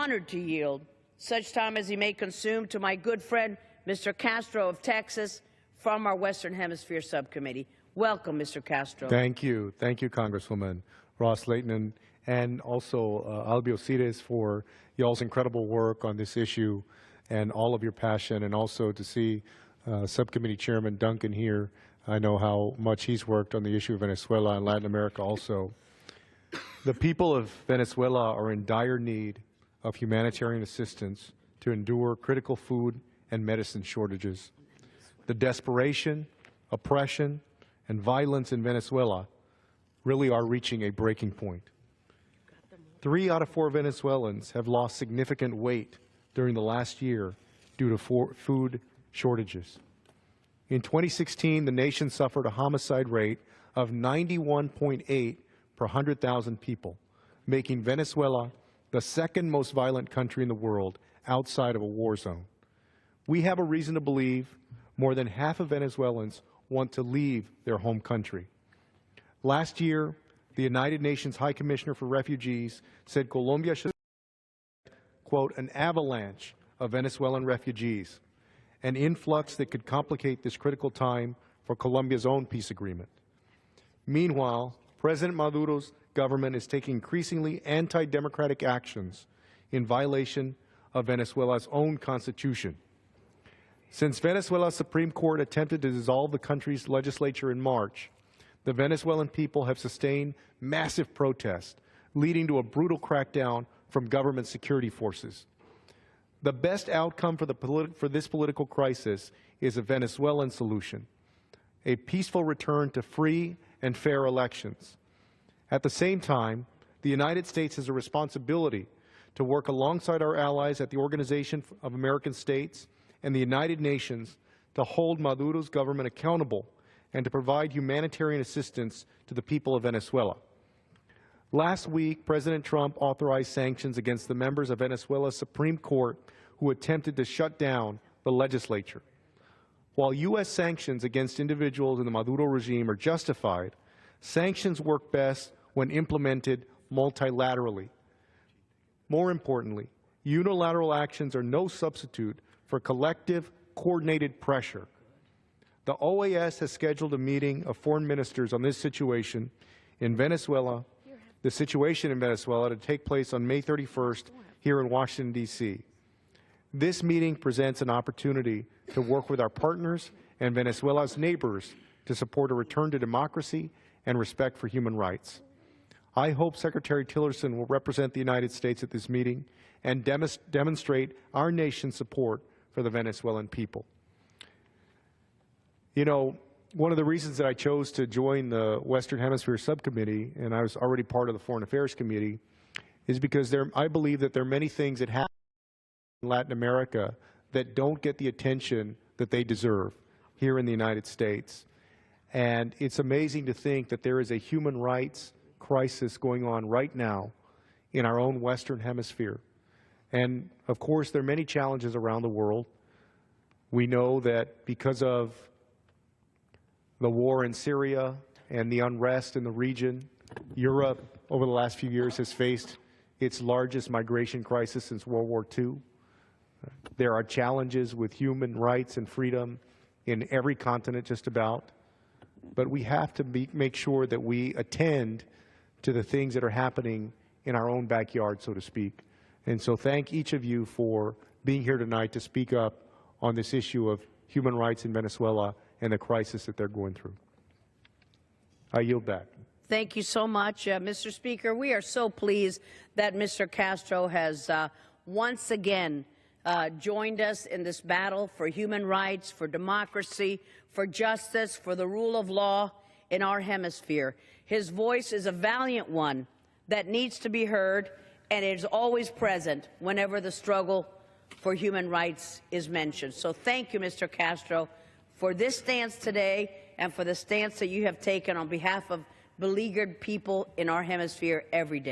honored to yield such time as he may consume to my good friend, Mr. Castro of Texas, from our Western Hemisphere Subcommittee. Welcome, Mr. Castro. Thank you. Thank you, Congresswoman Ross-Layton, and also Albiocides for y'all's incredible work on this issue and all of your passion, and also to see Subcommittee Chairman Duncan here. I know how much he's worked on the issue of Venezuela and Latin America also. The people of Venezuela are in dire need of humanitarian assistance to endure critical food and medicine shortages. The desperation, oppression, and violence in Venezuela really are reaching a breaking point. 3 out of 4 Venezuelans have lost significant weight during the last year due to food shortages. In 2016, the nation suffered a homicide rate of 91.8 per 100,000 people, making Venezuela the second most violent country in the world outside of a war zone. We have a reason to believe more than half of Venezuelans want to leave their home country. Last year, the United Nations High Commissioner for Refugees said Colombia should, quote, an avalanche of Venezuelan refugees, an influx that could complicate this critical time for Colombia's own peace agreement. Meanwhile, President Maduro's government is taking increasingly anti-democratic actions in violation of Venezuela's own constitution. Since Venezuela's Supreme Court attempted to dissolve the country's legislature in March, the Venezuelan people have sustained massive protests, leading to a brutal crackdown from government security forces. The best outcome for this political crisis is a Venezuelan solution, a peaceful return to free and fair elections. At the same time, the United States has a responsibility to work alongside our allies at the Organization of American States and the United Nations to hold Maduro's government accountable and to provide humanitarian assistance to the people of Venezuela. Last week, President Trump authorized sanctions against the members of Venezuela's Supreme Court who attempted to shut down the legislature. While U.S. sanctions against individuals in the Maduro regime are justified, sanctions work best when implemented multilaterally. More importantly, unilateral actions are no substitute for collective, coordinated pressure. The OAS has scheduled a meeting of foreign ministers on this situation in Venezuela, the situation in Venezuela, to take place on May 31st here in Washington, D.C. This meeting presents an opportunity to work with our partners and Venezuela's neighbors to support a return to democracy and respect for human rights. I hope Secretary Tillerson will represent the United States at this meeting and demonstrate our nation's support for the Venezuelan people. You know, one of the reasons that I chose to join the Western Hemisphere Subcommittee, and I was already part of the Foreign Affairs Committee, is because I believe that there are many things that happen in Latin America that don't get the attention that they deserve here in the United States. And it's amazing to think that there is a human rights crisis going on right now in our own Western Hemisphere. And, of course, there are many challenges around the world. We know that because of the war in Syria and the unrest in the region, Europe, over the last few years, has faced its largest migration crisis since World War II. There are challenges with human rights and freedom in every continent, just about. But we have to make sure that we attend to the things that are happening in our own backyard, so to speak. And so thank each of you for being here tonight to speak up on this issue of human rights in Venezuela and the crisis that they're going through. I yield back. Thank you so much, Mr. Speaker. We are so pleased that Mr. Castro has once again joined us in this battle for human rights, for democracy, for justice, for the rule of law in our hemisphere. His voice is a valiant one that needs to be heard, and it is always present whenever the struggle for human rights is mentioned. So thank you, Mr. Castro, for this stance today and for the stance that you have taken on behalf of beleaguered people in our hemisphere every day.